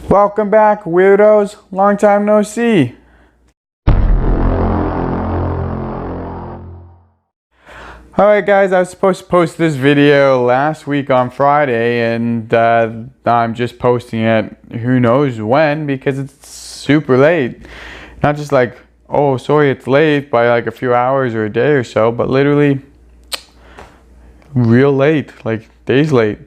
Welcome back, weirdos. Long time no see. Alright guys, I was supposed to post this video last week on Friday, and I'm just posting it who knows when because it's super late. Not just like, oh sorry it's late by like a few hours or a day or so, but literally real late, like days late.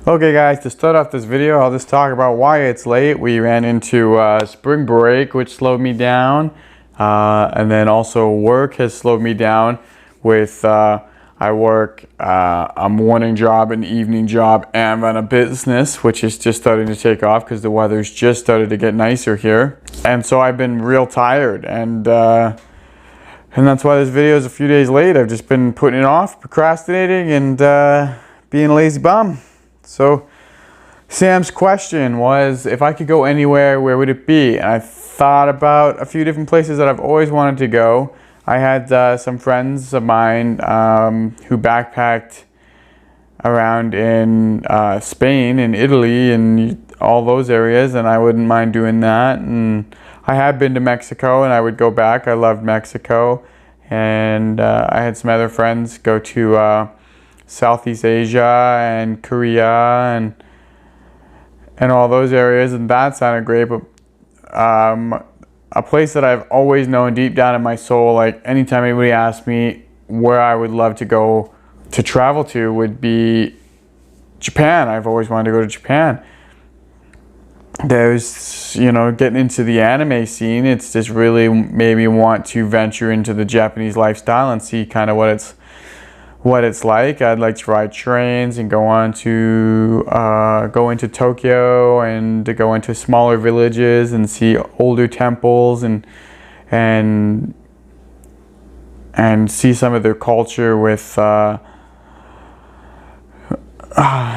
Okay guys, to start off this video, I'll just talk about why it's late. We ran into spring break, which slowed me down. And then also work has slowed me down with, I work a morning job, an evening job, and run a business, which is just starting to take off because the weather's just started to get nicer here. And so I've been real tired, and that's why this video is a few days late. I've just been putting it off, procrastinating, and being a lazy bum. So Sam's question was, if I could go anywhere, where would it be? And I thought about a few different places that I've always wanted to go. I had some friends of mine who backpacked around in Spain and Italy and all those areas, and I wouldn't mind doing that. And I have been to Mexico, and I would go back. I loved Mexico. And I had some other friends go to Southeast Asia and Korea and all those areas, and that sounded great. But a place that I've always known deep down in my soul, like anytime anybody asks me where I would love to go to travel to, would be Japan. I've always wanted to go to Japan. There's, you know, getting into the anime scene, it's just really made me want to venture into the Japanese lifestyle and see kind of what it's like. I'd like to ride trains and go into Tokyo and to go into smaller villages and see older temples and see some of their culture with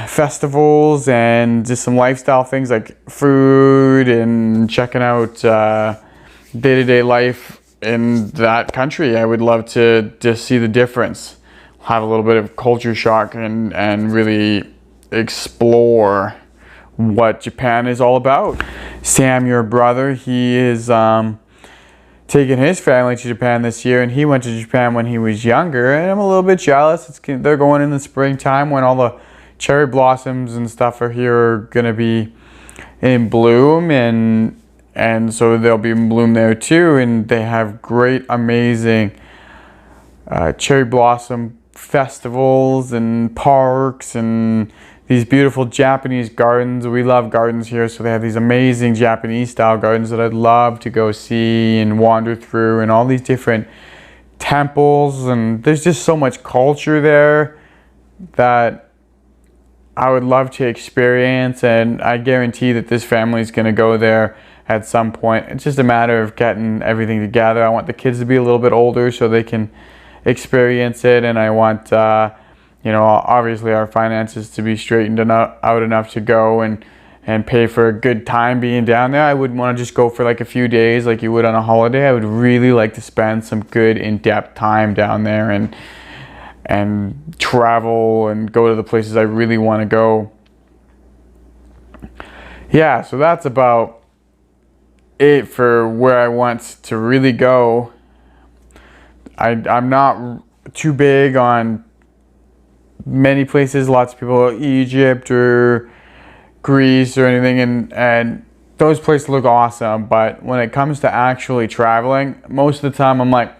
festivals and just some lifestyle things like food and checking out day-to-day life in that country. I would love to just see the difference. Have a little bit of culture shock and really explore what Japan is all about. Sam, your brother, he is taking his family to Japan this year, and he went to Japan when he was younger, and I'm a little bit jealous. They're going in the springtime when all the cherry blossoms and stuff are here are gonna be in bloom, and so they'll be in bloom there too, and they have great, amazing cherry blossom festivals and parks and these beautiful Japanese gardens. We love gardens here, so they have these amazing Japanese style gardens that I'd love to go see and wander through, and all these different temples, and there's just so much culture there that I would love to experience, and I guarantee that this family is going to go there at some point. It's just a matter of getting everything together. I want the kids to be a little bit older so they can experience it, and I want you know, obviously our finances to be straightened out enough to go and pay for a good time being down there. I wouldn't want to just go for like a few days like you would on a holiday. I would really like to spend some good in-depth time down there and travel and go to the places I really want to go. Yeah, so that's about it for where I want to really go. I'm not too big on many places. Lots of people, Egypt or Greece or anything, and those places look awesome. But when it comes to actually traveling, most of the time I'm like,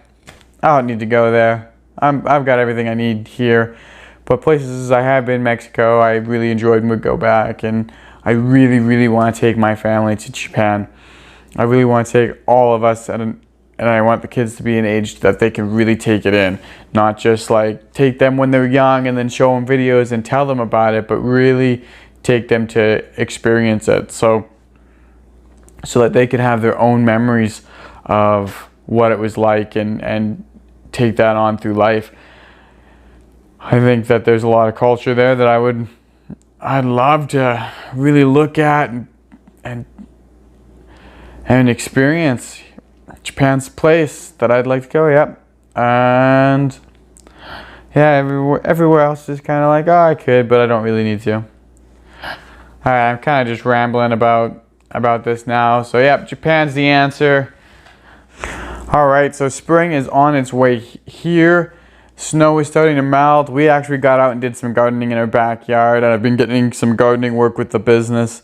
I don't need to go there. I've got everything I need here. But places I have been, Mexico, I really enjoyed and would go back. And I really, really want to take my family to Japan. I really want to take all of us and I want the kids to be an age that they can really take it in. Not just like take them when they're young and then show them videos and tell them about it, but really take them to experience it. So that they could have their own memories of what it was like and take that on through life. I think that there's a lot of culture there that I'd love to really look at and experience. Japan's a place that I'd like to go, yep. And yeah, everywhere else is kind of like, oh, I could, but I don't really need to. All right, I'm kind of just rambling about this now. So yep, Japan's the answer. All right, so spring is on its way here. Snow is starting to melt. We actually got out and did some gardening in our backyard, and I've been getting some gardening work with the business.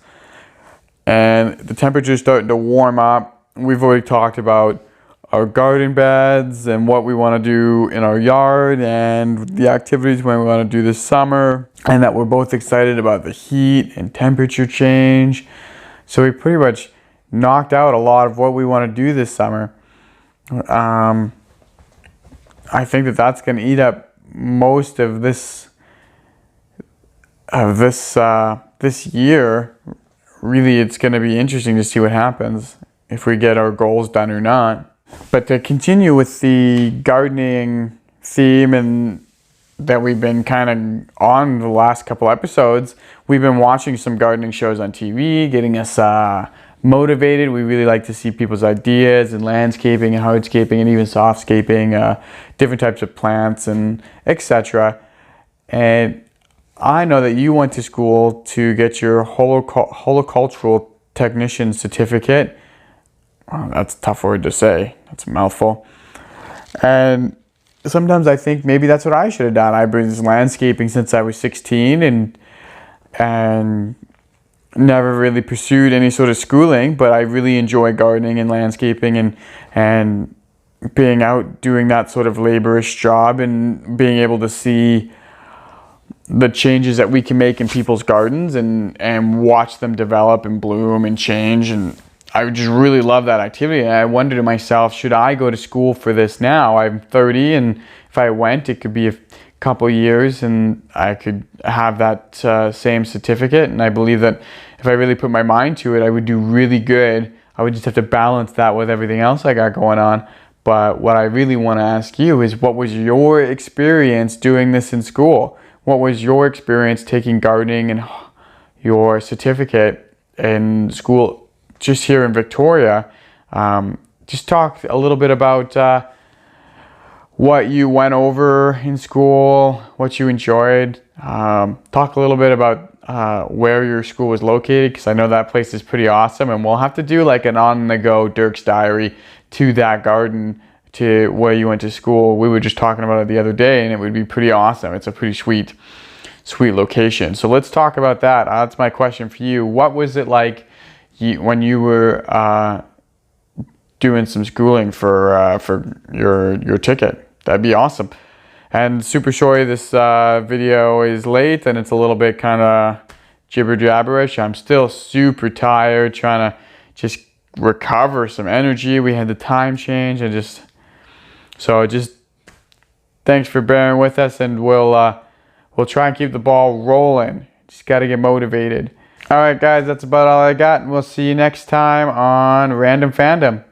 And the temperature's starting to warm up. We've already talked about our garden beds and what we want to do in our yard and the activities we want to do this summer, and that we're both excited about the heat and temperature change. So we pretty much knocked out a lot of what we want to do this summer. I think that that's going to eat up most of this year. Really, it's going to be interesting to see what happens if we get our goals done or not. But to continue with the gardening theme and that we've been kind of on the last couple episodes, we've been watching some gardening shows on TV, getting us motivated. We really like to see people's ideas in landscaping and hardscaping and even softscaping, different types of plants and etc. And I know that you went to school to get your horticultural technician certificate. Oh, that's a tough word to say. That's a mouthful. And sometimes I think maybe that's what I should have done. I've been landscaping since I was 16 and never really pursued any sort of schooling, but I really enjoy gardening and landscaping and being out doing that sort of laborious job and being able to see the changes that we can make in people's gardens and watch them develop and bloom and change. And I just really love that activity. And I wonder to myself, should I go to school for this now? I'm 30, and if I went, it could be a couple years and I could have that same certificate. And I believe that if I really put my mind to it, I would do really good. I would just have to balance that with everything else I got going on. But what I really want to ask you is, what was your experience doing this in school? What was your experience taking gardening and your certificate in school just here in Victoria? Just talk a little bit about what you went over in school, what you enjoyed. Talk a little bit about where your school was located, because I know that place is pretty awesome, and we'll have to do like an on-the-go Dirk's Diary to that garden to where you went to school. We were just talking about it the other day, and it would be pretty awesome. It's a pretty sweet location. So let's talk about that. That's my question for you. What was it like when you were doing some schooling for your ticket? That'd be awesome. And super sorry this video is late and it's a little bit kind of jibber jabberish. I'm still super tired, trying to just recover some energy. We had the time change and just thanks for bearing with us, and we'll try and keep the ball rolling. Just got to get motivated. All right, guys, that's about all I got, and we'll see you next time on Random Fandom.